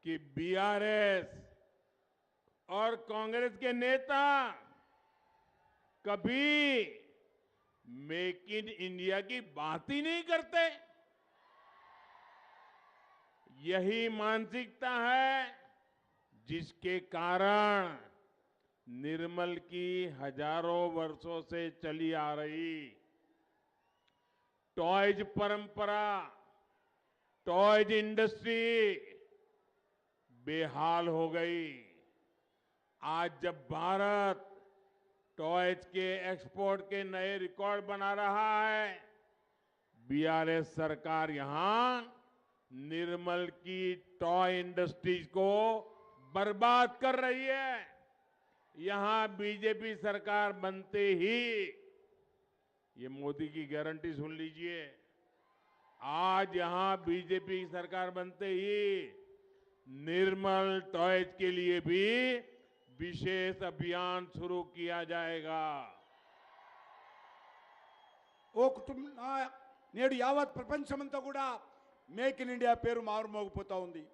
कि बीआरएस और कांग्रेस के नेता कभी मेक इन इंडिया की बात ही नहीं करते। यही मानसिकता है जिसके कारण निर्मल की हजारों वर्षों से चली आ रही टॉयज परंपरा, टॉयज इंडस्ट्री बेहाल हो गई। आज जब भारत टॉयज के एक्सपोर्ट के नए रिकॉर्ड बना रहा है, बीआरएस सरकार यहां निर्मल की टॉय इंडस्ट्रीज को बर्बाद कर रही है। यहां बीजेपी सरकार बनते ही, ये मोदी की गारंटी सुन लीजिए, आज यहां बीजेपी की सरकार बनते ही निर्मल टॉयज के लिए भी विशेष अभियान शुरू किया जाएगा। ఓ కుటుంబ నేడు యావత్ ప్రపంచమంతా కూడా మేక్ ఇన్ ఇండియా పేరు మారుమోగిపోతా ఉంది.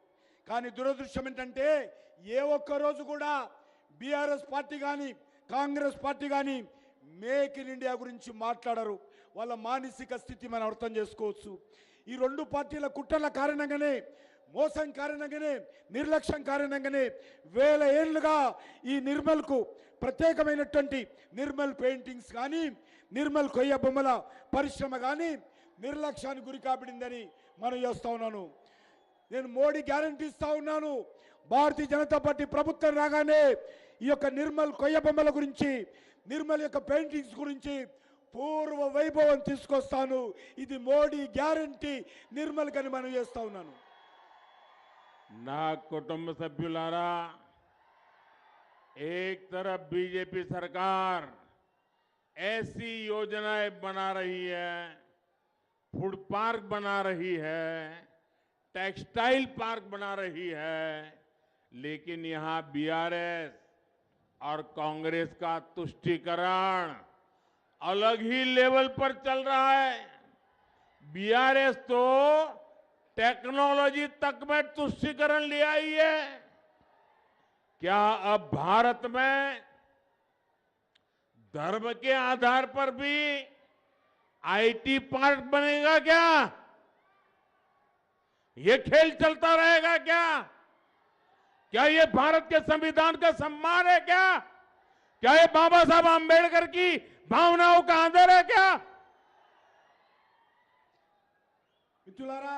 కానీ దురదృష్టం ఏంటంటే ఏ ఒక్క రోజు కూడా బీఆర్ఎస్ పార్టీ కానీ కాంగ్రెస్ పార్టీ కానీ మేక్ ఇన్ ఇండియా గురించి మాట్లాడరు. వాళ్ళ మానసిక స్థితి మనం అర్థం చేసుకోవచ్చు. ఈ రెండు పార్టీల కుట్రల కారణంగానే, మోసం కారణంగానే, నిర్లక్ష్యం కారణంగానే వేల ఏళ్లుగా ఈ నిర్మల్కు ప్రత్యేకమైనటువంటి నిర్మల్ పెయింటింగ్స్ కానీ, నిర్మల్ కొయ్య బొమ్మల పరిశ్రమ కానీ నిర్లక్ష్యానికి గురి కాబడిందని మనం చేస్తా ఉన్నాను. నేను మోడీ గ్యారంటీ ఇస్తా ఉన్నాను, భారతీయ జనతా పార్టీ ప్రభుత్వం రాగానే ఈ యొక్క నిర్మల్ కొయ్య బొమ్మల గురించి, నిర్మల్ యొక్క పెయింటింగ్స్ గురించి పూర్వ వైభవం తీసుకొస్తాను. ఇది మోడీ గ్యారంటీ నిర్మల్ కని మనం చేస్తా ఉన్నాను. ना कुटुंब सभ्युलारा, एक तरफ बीजेपी सरकार ऐसी योजनाएं बना रही है, फूड पार्क बना रही है, टेक्सटाइल पार्क बना रही है, लेकिन यहां बीआरएस और कांग्रेस का तुष्टीकरण अलग ही लेवल पर चल रहा है। बीआरएस तो टेक्नोलॉजी तक में तुष्टीकरण ले आई है। क्या अब भारत में धर्म के आधार पर भी आईटी पार्क बनेगा क्या? ये खेल चलता रहेगा क्या? क्या ये भारत के संविधान का सम्मान है क्या? क्या ये बाबा साहब आंबेडकर की भावनाओं का आदर है क्या? మిత్రులారా,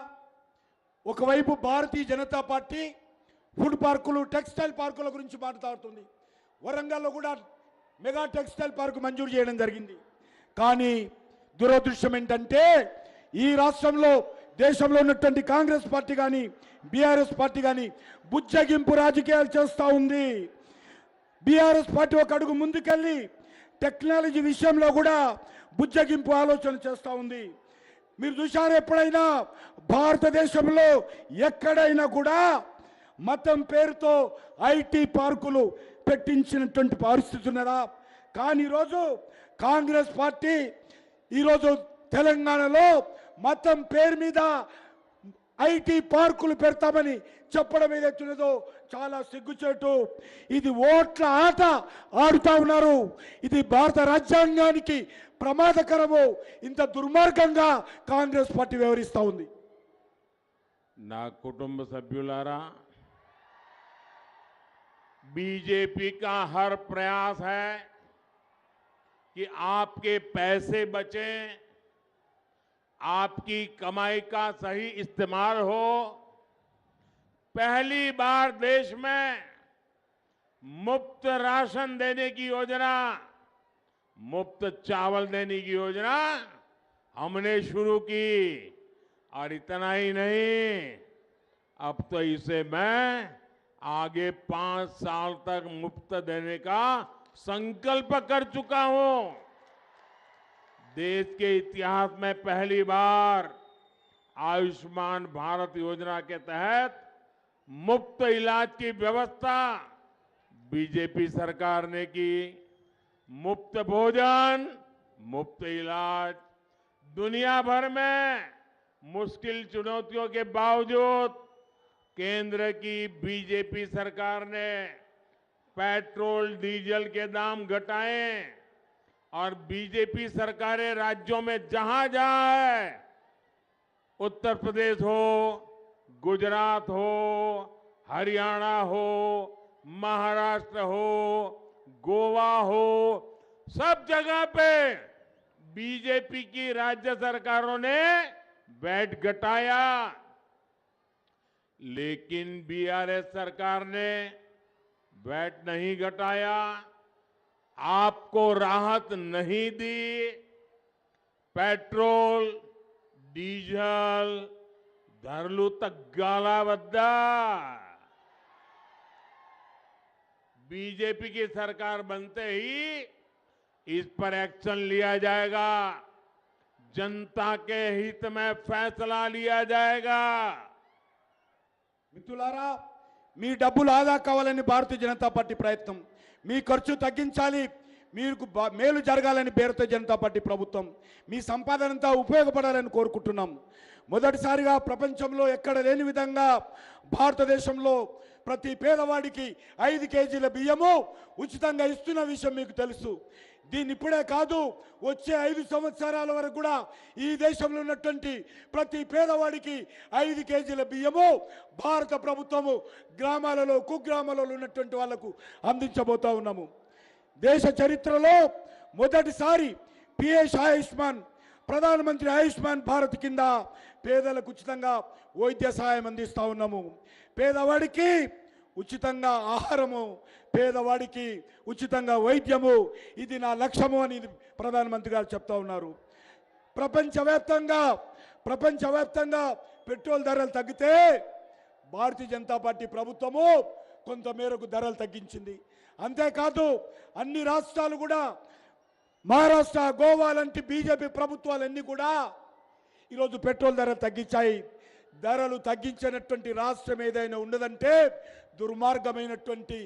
ఒకవైపు భారతీయ జనతా పార్టీ ఫుడ్ పార్కులు, టెక్స్టైల్ పార్కుల గురించి మాట్లాడుతుంది. వరంగల్లో కూడా మెగా టెక్స్టైల్ పార్క్ మంజూరు చేయడం జరిగింది. కానీ దురదృష్టం ఏంటంటే ఈ రాష్ట్రంలో, దేశంలో ఉన్నటువంటి కాంగ్రెస్ పార్టీ కానీ బీఆర్ఎస్ పార్టీ కానీ బుజ్జగింపు రాజకీయాలు చేస్తూ ఉంది. బీఆర్ఎస్ పార్టీ ఒక అడుగు ముందుకెళ్ళి టెక్నాలజీ విషయంలో కూడా బుజ్జగింపు ఆలోచన చేస్తూ ఉంది. మీరు చూశారు, ఎప్పుడైనా భారతదేశంలో ఎక్కడైనా కూడా మతం పేరుతో ఐటీ పార్కులు పెట్టించినటువంటి పరిస్థితి ఉన్నదా? కానీ ఈరోజు కాంగ్రెస్ పార్టీ ఈరోజు తెలంగాణలో మతం పేరు మీద ఐటీ పార్కులు పెడతామని చెప్పడం ఏదైతున్నదో చాలా సిగ్గుచేటు. ఇది ఓట్ల ఆట ఆడుతా ఉన్నారు. ఇది భారత రాజ్యాంగానికి ప్రమాదకరము. ఇంత దుర్మార్గంగా కాంగ్రెస్ పార్టీ వ్యవహరిస్తూ ఉంది. ना कुटुंब सभ्युलारा, बीजेपी का हर प्रयास है कि आपके पैसे बचें, आपकी कमाई का सही इस्तेमाल हो। पहली बार देश में मुफ्त राशन देने की योजना, मुफ्त चावल देने की योजना हमने शुरू की। और इतना ही नहीं, अब तो इसे मैं आगे 5 साल तक मुफ्त देने का संकल्प कर चुका हूं। देश के इतिहास में पहली बार आयुष्मान भारत योजना के तहत मुफ्त इलाज की व्यवस्था बीजेपी सरकार ने की। मुफ्त भोजन, मुफ्त इलाज, दुनिया भर में मुश्किल चुनौतियों के बावजूद केंद्र की बीजेपी सरकार ने पेट्रोल डीजल के दाम घटाए और बीजेपी सरकारें राज्यों में जहां जहां है, उत्तर प्रदेश हो, गुजरात हो, हरियाणा हो, महाराष्ट्र हो, गोवा हो, सब जगह पे बीजेपी की राज्य सरकारों ने वैट घटाया। लेकिन बीआरएस सरकार ने वैट नहीं घटाया, आपको राहत नहीं दी। पेट्रोल डीजल ధరలు తగ్గాలా వద్దా? बीजेपी की सरकार बनते ही इस पर एक्शन लिया जाएगा, जनता के हित में फैसला लिया जाएगा। మిత్రులారా, మీ డబ్బులు ఆదా కావాలని భారతీయ జనతా పార్టీ ప్రయత్నం, మీ ఖర్చు తగ్గించాలి, మీకు మేలు జరగాలని భారతీయ జనతా పార్టీ ప్రభుత్వం, మీ సంపాదనంతా ఉపయోగపడాలని కోరుకుంటున్నాం. మొదటిసారిగా ప్రపంచంలో ఎక్కడ లేని విధంగా భారతదేశంలో ప్రతి పేదవాడికి 5 కేజీల బియ్యము ఉచితంగా ఇస్తున్న విషయం మీకు తెలుసు. దీన్ని ఇప్పుడే కాదు, వచ్చే 5 సంవత్సరాల వరకు కూడా ఈ దేశంలో ఉన్నటువంటి ప్రతి పేదవాడికి 5 కేజీల బియ్యము భారత ప్రభుత్వము గ్రామాలలో కుగ్రామాలలో ఉన్నటువంటి వాళ్లకు అందించబోతా ఉన్నాము. దేశ చరిత్రలో మొదటిసారి పిఎస్ ఆయుష్మాన్, ప్రధానమంత్రి ఆయుష్మాన్ భారత్ కింద పేదలకు ఉచితంగా వైద్య సహాయం అందిస్తా ఉన్నాము. పేదవాడికి ఉచితంగా ఆహారము, పేదవాడికి ఉచితంగా వైద్యము, ఇది నా లక్ష్యము అని ప్రధానమంత్రి గారు చెప్తా ఉన్నారు. ప్రపంచవ్యాప్తంగా పెట్రోల్ ధరలు తగ్గితే భారతీయ జనతా పార్టీ ప్రభుత్వము కొంత మేరకు ధరలు తగ్గించింది. అంతేకాదు అన్ని రాష్ట్రాలు కూడా, మహారాష్ట్ర, గోవా లాంటి బీజేపీ ప్రభుత్వాలన్నీ కూడా ఈరోజు పెట్రోల్ ధరలు తగ్గించాయి. ధరలు తగ్గించినటువంటి రాష్ట్రం ఏదైనా ఉన్నదంటే దుర్మార్గమైనటువంటి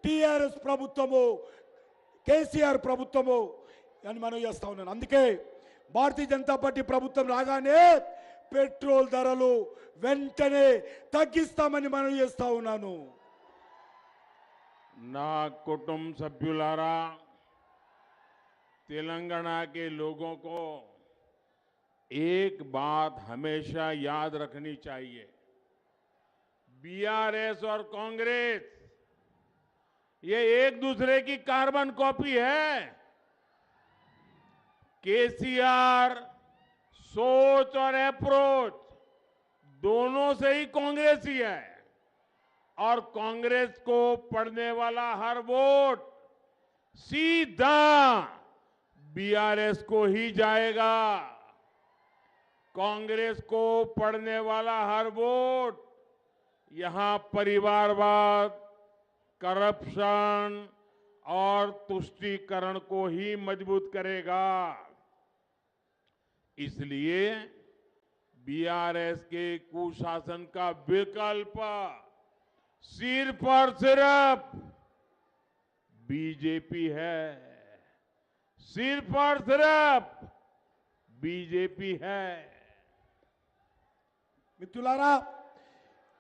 టీఆర్ఎస్ ప్రభుత్వము, కేసీఆర్ ప్రభుత్వము అని మనం చేస్తా ఉన్నాను. అందుకే భారతీయ జనతా పార్టీ ప్రభుత్వం రాగానే పెట్రోల్ ధరలు వెంటనే తగ్గిస్తామని మనం చేస్తా ఉన్నాను. ना कुटुंब सभ्युलारा, तेलंगाना के लोगों को एक बात हमेशा याद रखनी चाहिए, बीआरएस और कांग्रेस ये एक दूसरे की कार्बन कॉपी है। केसीआर सोच और अप्रोच दोनों से ही कांग्रेस ही है, और कांग्रेस को पड़ने वाला हर वोट सीधा बीआरएस को ही जाएगा। कांग्रेस को पड़ने वाला हर वोट यहां परिवारवाद, करप्शन और तुष्टीकरण को ही मजबूत करेगा। इसलिए बीआरएस के कुशासन का विकल्प सिर्फ और सिर्फ बीजेपी है, सिर्फ और सिर्फ बीजेपी है। మిత్రులారా,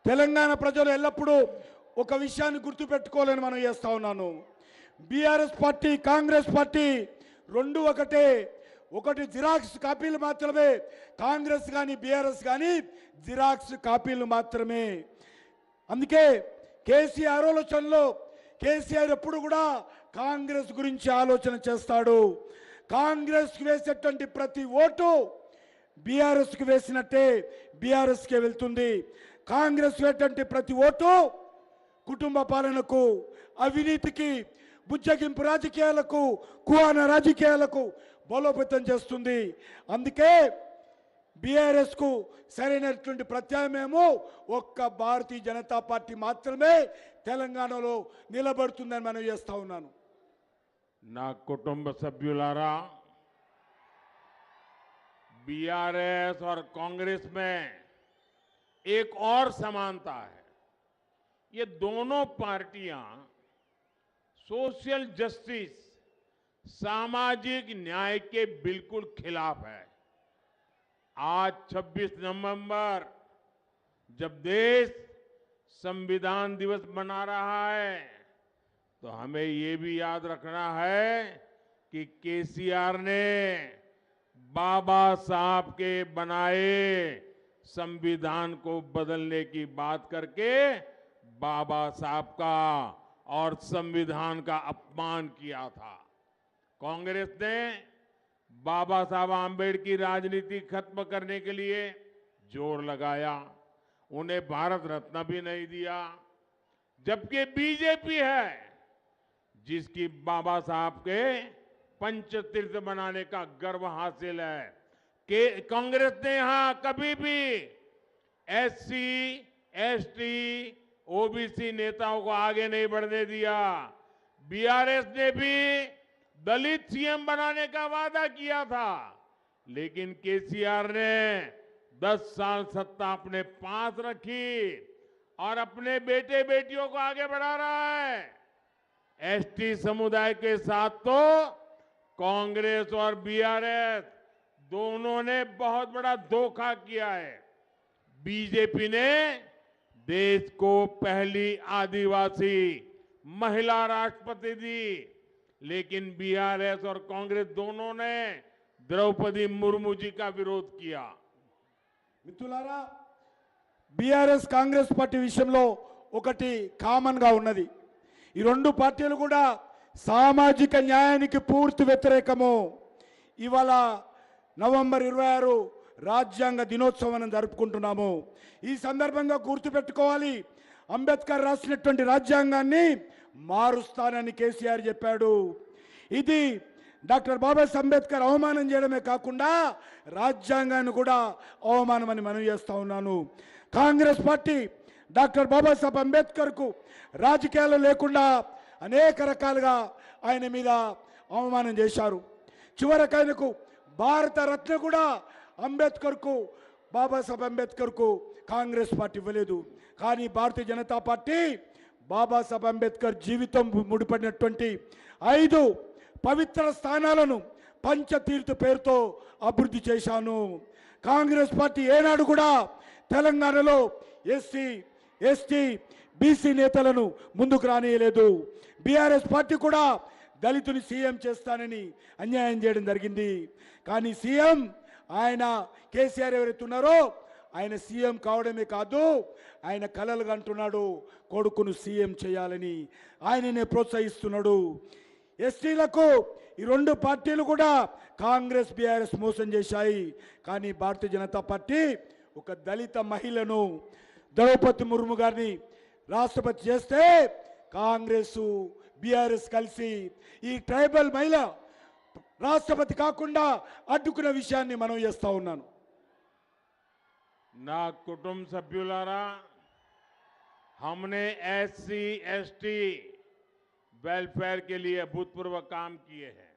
తెలంగాణ ప్రజలు ఎల్లప్పుడూ ఒక విషయాన్ని గుర్తుపెట్టుకోవాలని మనం చేస్తా ఉన్నాను. బీఆర్ఎస్ పార్టీ, కాంగ్రెస్ పార్టీ రెండు ఒకటే. ఒకటి జిరాక్స్ కాపీలు మాత్రమే. కాంగ్రెస్ కానీ బీఆర్ఎస్ కానీ జిరాక్స్ కాపీలు మాత్రమే. అందుకే కేసీఆర్ ఆలోచనలో, కేసీఆర్ ఎప్పుడు కూడా కాంగ్రెస్ గురించి ఆలోచన చేస్తాడు. కాంగ్రెస్కి వేసేటువంటి ప్రతి ఓటు బీఆర్ఎస్కి వేసినట్టే బీఆర్ఎస్కే వెళ్తుంది. కాంగ్రెస్ వేసేటువంటి ప్రతి ఓటు కుటుంబ పాలనకు, అవినీతికి, బుజ్జగింపు రాజకీయాలకు, కువాన రాజకీయాలకు బలోపేతం చేస్తుంది. అందుకే బీఆర్ఎస్ కు సరైనటువంటి ప్రత్యామ్నాయము ఒక్క భారతీయ జనతా పార్టీ మాత్రమే తెలంగాణలో నిలబడుతుందని మనం చేస్తా ఉన్నాను. నా కుటుంబ సభ్యులారా, बीआरएस और कांग्रेस में एक और समानता है। ये दोनों पार्टियां सोशल जस्टिस, सामाजिक न्याय के बिल्कुल खिलाफ है। आज 26 नवंबर जब देश संविधान दिवस मना रहा है, तो हमें ये भी याद रखना है कि केसीआर ने बाबा साहब के बनाए संविधान को बदलने की बात करके बाबा साहब का और संविधान का अपमान किया था। कांग्रेस ने बाबा साहब आम्बेडकर की राजनीति खत्म करने के लिए जोर लगाया, उन्हें भारत रत्न भी नहीं दिया, जबकि बीजेपी है जिसकी बाबा साहब के पंचतीर्थ बनाने का गर्व हासिल है। कि कांग्रेस ने यहां कभी भी एससी, एसटी, ओबीसी नेताओं को आगे नहीं बढ़ने दिया। बीआरएस ने भी दलित सीएम बनाने का वादा किया था, लेकिन केसीआर ने 10 साल सत्ता अपने पास रखी और अपने बेटे बेटियों को आगे बढ़ा रहा है। एसटी समुदाय के साथ तो कांग्रेस और बीआरएस दोनों ने बहुत बड़ा धोखा किया है। बीजेपी ने देश को पहली आदिवासी महिला राष्ट्रपति दी, लेकिन बीआरएस और कांग्रेस दोनों ने द्रौपदी मुर्मू जी का विरोध किया। మిత్రులారా, బీఆర్ఎస్ కాంగ్రెస్ పార్టీ విషయంలో ఒకటి కామన్ గా ఉన్నది. ఈ రెండు పార్టీలు కూడా సామాజిక న్యాయానికి పూర్తి వ్యతిరేకము. ఇవాళ నవంబర్ 26 రాజ్యాంగ దినోత్సవం జరుపుకుంటున్నాము. ఈ సందర్భంగా గుర్తుపెట్టుకోవాలి, అంబేద్కర్ రాసినటువంటి రాజ్యాంగాన్ని మారుస్తానని కేసీఆర్ చెప్పాడు. ఇది డాక్టర్ బాబాసాహెబ్ అంబేద్కర్ అవమానం చేయడమే కాకుండా రాజ్యాంగాన్ని కూడా అవమానమని మనవి చేస్తా ఉన్నాను. కాంగ్రెస్ పార్టీ డాక్టర్ బాబాసాహెబ్ అంబేద్కర్కు రాజకీయాలు లేకుండా అనేక రకాలుగా ఆయన మీద అవమానం చేశారు. చివరికి ఆయనకు భారత రత్న కూడా అంబేద్కర్కు, బాబాసాహెబ్ అంబేద్కర్కు కాంగ్రెస్ పార్టీ ఇవ్వలేదు. కానీ భారతీయ జనతా పార్టీ బాబాసాహెబ్ అంబేద్కర్ జీవితం ముడిపడినటువంటి 5 పవిత్ర స్థానాలను పంచతీర్థ పేరుతో అభివృద్ధి చేశాను. కాంగ్రెస్ పార్టీ ఏనాడు కూడా తెలంగాణలో ఎస్సీ, ఎస్టీ, బీసీ నేతలను ముందుకు రానియలేదు. బీఆర్ఎస్ పార్టీ కూడా దళితుని సీఎం చేస్తానని అన్యాయం చేయడం జరిగింది. కానీ సీఎం ఆయన కేసీఆర్ ఎవరైతే ఉన్నారో ఆయన సీఎం కావడమే కాదు, ఆయన కలలు కంటున్నాడు కొడుకును సీఎం చేయాలని, ఆయననే ప్రోత్సహిస్తున్నాడు. ఎస్టీలకు ఈ రెండు పార్టీలు కూడా కాంగ్రెస్ బీఆర్ఎస్ మోసం చేశాయి. కానీ భారతీయ జనతా పార్టీ ఒక దళిత మహిళను ద్రౌపది ముర్ము గారిని రాష్ట్రపతి చేస్తే కాంగ్రెస్ బీఆర్ఎస్ కలిసి ఈ ట్రైబల్ మహిళ రాష్ట్రపతి కాకుండా అడ్డుకున్న విషయాన్ని మనం చేస్తా ఉన్నాను. ना कुटुंब सभ्युलारा, हमने एससी, एसटी वेलफेयर के लिए अभूतपूर्व काम किए हैं।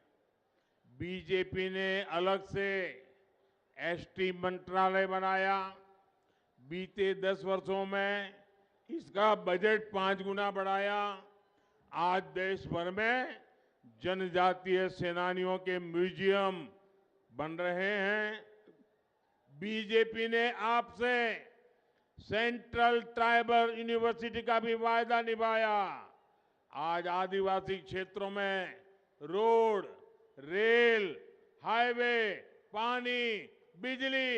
बीजेपी ने अलग से एसटी मंत्रालय बनाया। बीते 10 वर्षों में इसका बजट 5 गुना बढ़ाया। आज देश भर में जनजातीय सेनानियों के म्यूजियम बन रहे हैं। बीजेपी ने आपसे सेंट्रल ट्राइबल यूनिवर्सिटी का भी वायदा निभाया। आज आदिवासी क्षेत्रों में रोड, रेल, हाईवे, पानी, बिजली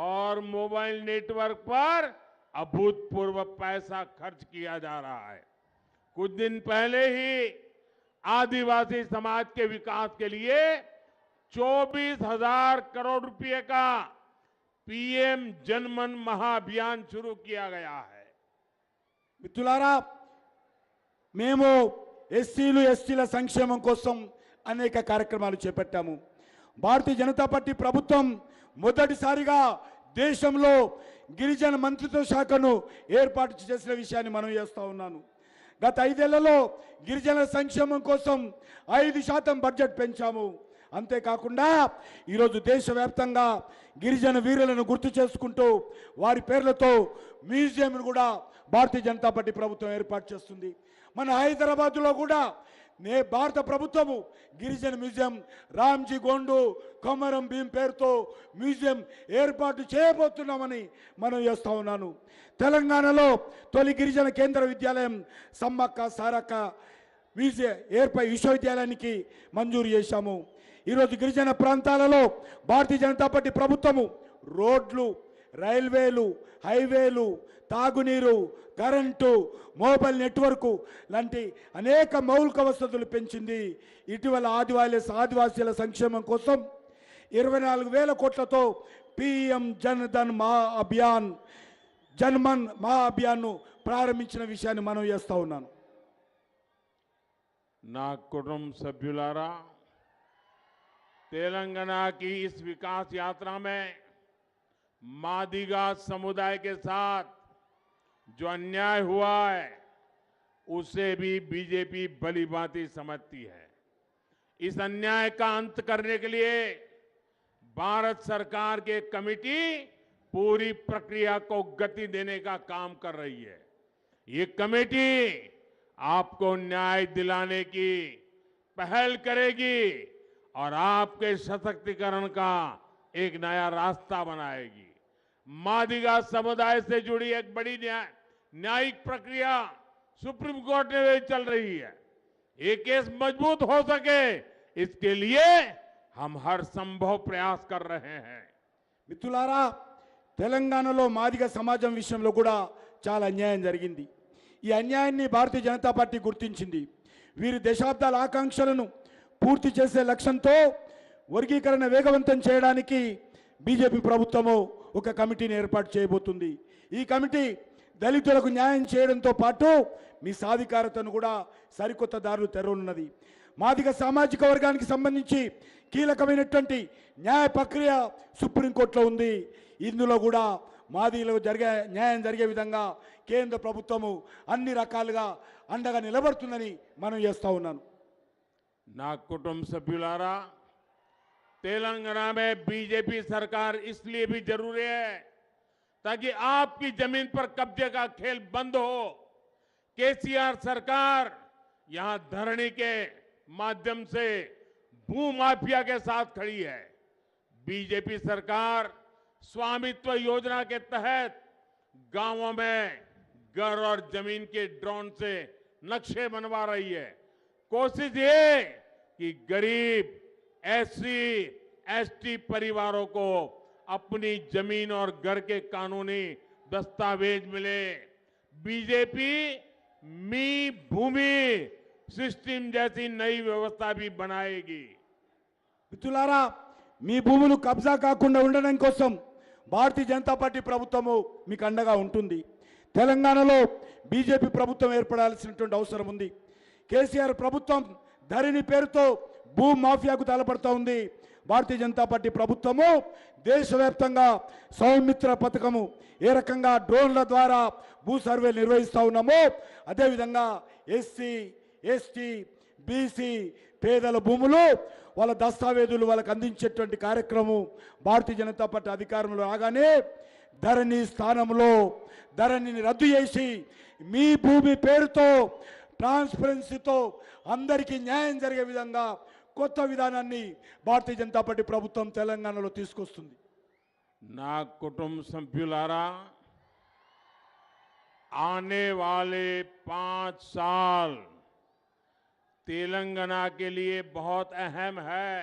और मोबाइल नेटवर्क पर अभूतपूर्व पैसा खर्च किया जा रहा है। कुछ दिन पहले ही आदिवासी समाज के विकास के लिए 24,000 करोड़ रुपए का पीएम जनमन महाअभियान शुरू किया गया है। మిత్రులారా, మేము ఎస్సీలు, ఎస్టీల సంక్షేమం కోసం అనేక కార్యక్రమాలు చేపట్టాము. భారతీయ జనతా పార్టీ ప్రభుత్వం మొదటిసారిగా దేశంలో గిరిజన మంత్రిత్వ శాఖను ఏర్పాటు చేసిన విషయాన్ని మనం చేస్తా ఉన్నాను. గత 5 ఏళ్లలో గిరిజన సంక్షేమం కోసం 5% బడ్జెట్ పెంచాము. అంతేకాకుండా ఈరోజు దేశవ్యాప్తంగా గిరిజన వీరులను గుర్తు చేసుకుంటూ వారి పేర్లతో మ్యూజియంను కూడా భారతీయ జనతా పార్టీ ప్రభుత్వం ఏర్పాటు చేస్తుంది. మన హైదరాబాద్లో కూడా భారత ప్రభుత్వము గిరిజన మ్యూజియం రామ్జీ గోండు కొమరం భీం పేరుతో మ్యూజియం ఏర్పాటు చేయబోతున్నామని మనం చేస్తా ఉన్నాను. తెలంగాణలో తొలి గిరిజన కేంద్ర విద్యాలయం సమ్మక్క సారక్క విశ్వవిద్యాలయానికి మంజూరు చేశాము. ఈరోజు గిరిజన ప్రాంతాలలో భారతీయ జనతా పార్టీ ప్రభుత్వము రోడ్లు, రైల్వేలు, హైవేలు, తాగునీరు, కరెంటు, మొబైల్ నెట్వర్క్ లాంటి అనేక మౌలిక వసతులు పెంచింది. ఇటీవల ఆదివాసీల సంక్షేమం కోసం 24,000 కోట్లతో పిఎం జన్మన్ మహా అభియాన్ను ప్రారంభించిన విషయాన్ని మనం చేస్తా ఉన్నాను. నా कुटुंब सभ्युलारा, तेलंगाना की इस विकास यात्रा में मादिगा समुदाय के साथ जो अन्याय हुआ है उसे भी बीजेपी भलीभांति समझती है. इस अन्याय का अंत करने के लिए भारत सरकार की कमेटी पूरी प्रक्रिया को गति देने का काम कर रही है. ये कमेटी आपको न्याय दिलाने की पहल करेगी और आपके सशक्तिकरण का एक नया रास्ता बनाएगी. मादिगा समुदाय से जुड़ी एक बड़ी न्यायिक प्रक्रिया सुप्रीम कोर्ट में चल रही है. ये केस मजबूत हो सके इसके लिए हम हर संभव प्रयास कर रहे हैं. మిత్రులారా, తెలంగాణలో మాదిగ సమాజం విషయంలో కూడా చాలా అన్యాయం జరిగింది. ఈ అన్యాయాన్ని భారతీయ జనతా పార్టీ గుర్తించింది. వీరి దశాబ్దాల ఆకాంక్షలను పూర్తి చేసే లక్ష్యంతో వర్గీకరణ వేగవంతం చేయడానికి బీజేపీ ప్రభుత్వము ఒక కమిటీని ఏర్పాటు చేయబోతుంది. ఈ కమిటీ దళితులకు న్యాయం చేయడంతో పాటు మీ సాధికారతను కూడా సరికొత్త దారులు తెరవనున్నది. మాదిగ సామాజిక వర్గానికి సంబంధించి కీలకమైనటువంటి న్యాయ ప్రక్రియ సుప్రీంకోర్టులో ఉంది. ఇందులో కూడా మాదిగలకు న్యాయం జరిగే విధంగా కేంద్ర ప్రభుత్వము అన్ని రకాలుగా అండగా నిలబడుతుందని మనం చేస్తా ఉన్నాను. నా कुटुंब सभ्युलारा, तेलंगाना में बीजेपी सरकार इसलिए भी जरूरी है ताकि आपकी जमीन पर कब्जे का खेल बंद हो. केसीआर सरकार यहां धरनी के माध्यम से भू माफिया के साथ खड़ी है. बीजेपी सरकार स्वामित्व योजना के तहत गांवों में घर और जमीन के ड्रोन से नक्शे बनवा रही है. कोशिश ये कि गरीब एससी एसटी परिवारों को अपनी जमीन और घर के कानूनी दस्तावेज मिले. बीजेपी मी भूमि सिस्टम जैसी नई व्यवस्था भी बनाएगी. మిత్రులారా, మీ భూములు కబ్జా కాకుండా ఉండడం కోసం భారతీయ జనతా పార్టీ ప్రభుత్వము మీకు అండగా ఉంటుంది. తెలంగాణలో బీజేపీ ప్రభుత్వం ఏర్పడాల్సినటువంటి అవసరం ఉంది. కేసీఆర్ ప్రభుత్వం ధరణి పేరుతో భూ మాఫియాకు తలపడుతూ ఉంది. భారతీయ జనతా పార్టీ ప్రభుత్వము దేశవ్యాప్తంగా సౌమిత్ర పథకము ఏ రకంగా డ్రోన్ల ద్వారా భూ సర్వే నిర్వహిస్తూ ఉన్నామో అదేవిధంగా ఎస్సీ ఎస్టీ బీసీ పేదల భూములు వాళ్ళ దస్తావేజులు వాళ్ళకు అందించేటువంటి కార్యక్రమం భారతీయ జనతా పార్టీ అధికారంలో రాగానే ధరణి స్థానంలో ధరణిని రద్దు చేసి మీ భూమి పేరుతో ట్రాన్స్పరెన్సీతో అందరికీ న్యాయం జరిగే విధంగా కొత్త విధానాన్ని భారతీయ జనతా పార్టీ ప్రభుత్వం తెలంగాణలో తీసుకొస్తుంది. నా कुटुंब सभ्युलारा, आने वाले 5 साल तेलंगाना के लिए बहुत अहम है.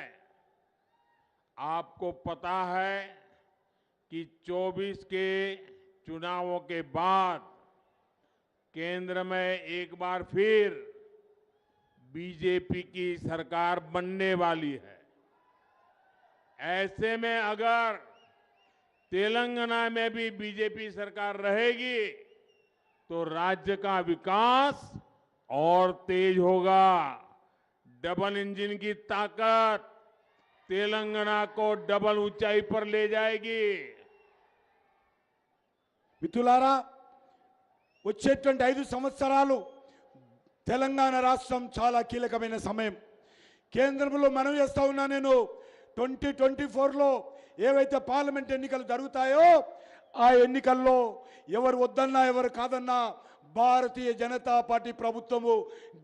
आपको पता है कि 24 के चुनावों के बाद केंद्र में एक बार फिर बीजेपी की सरकार बनने वाली है. ऐसे में अगर तेलंगाना में भी बीजेपी सरकार रहेगी तो राज्य का विकास और तेज होगा. डबल इंजन की ताकत तेलंगाना को डबल ऊंचाई पर ले जाएगी. మిత్రులారా, వచ్చేటువంటి 5 సంవత్సరాలు తెలంగాణ రాష్ట్రం చాలా కీలకమైన సమయం. కేంద్రంలో మనం చేస్తా ఉన్నా నేను 2024లో ఏవైతే పార్లమెంట్ ఎన్నికలు జరుగుతాయో ఆ ఎన్నికల్లో ఎవరు వద్దన్నా ఎవరు కాదన్నా భారతీయ జనతా పార్టీ ప్రభుత్వము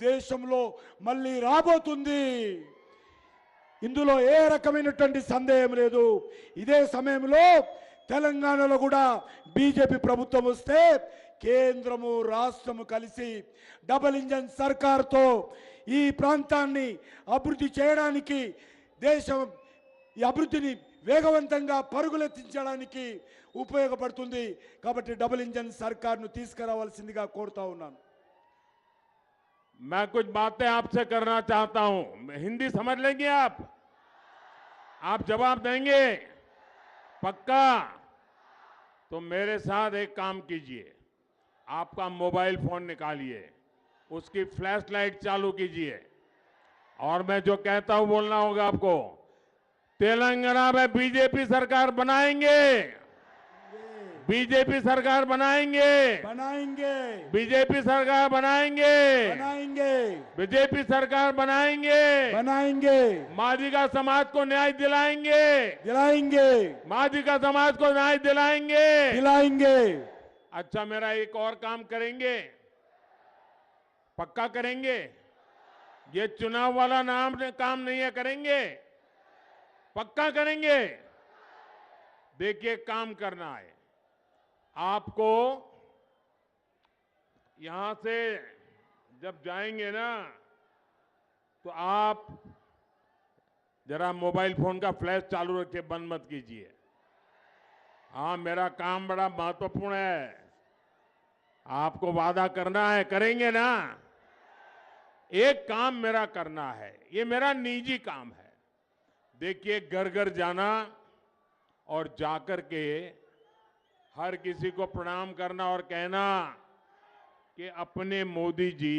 దేశంలో మళ్ళీ రాబోతుంది. ఇందులో ఏ రకమైనటువంటి సందేహం లేదు. ఇదే సమయంలో తెలంగాణలో కూడా బీజేపీ ప్రభుత్వం వస్తే కేంద్రము రాష్ట్రము కలిసి డబుల్ ఇంజన్ సర్కార్తో ఈ ప్రాంతాన్ని అభివృద్ధి చేయడానికి, దేశం ఈ అభివృద్ధిని వేగవంతంగా పరుగులెత్తించడానికి ఉపయోగపడుతుంది. కాబట్టి డబుల్ ఇంజన్ సర్కార్ను తీసుకురావాల్సిందిగా కోరుతా ఉన్నాను. मैं कुछ बातें आपसे करना चाहता हूं. हिंदी समझ लेंगे आप जवाब देंगे पक्का? तो मेरे साथ एक काम कीजिए, आपका मोबाइल फोन निकालिए, उसकी फ्लैश लाइट चालू कीजिए और मैं जो कहता हूं बोलना होगा आपको. तेलंगाना में बीजेपी सरकार बनाएंगे, बीजेपी सरकार बनाएंगे, बीजेपी सरकार बनाएंगे, बीजेपी सरकार बनाएंगे, मादिगा समाज को न्याय दिलाएंगे, मादिगा समाज को न्याय दिलाएंगे. अच्छा, मेरा एक और काम करेंगे, पक्का करेंगे? ये चुनाव वाला काम नहीं है, करेंगे, पक्का करेंगे. देखिए, काम करना है आपको. यहां से जब जाएंगे ना, तो आप जरा मोबाइल फोन का फ्लैश चालू रखिए, बंद मत कीजिए. हाँ, मेरा काम बड़ा महत्वपूर्ण है, आपको वादा करना है, करेंगे ना? एक काम मेरा करना है, ये मेरा निजी काम है. देखिए, घर घर जाना और जाकर के हर किसी को प्रणाम करना और कहना कि अपने मोदी जी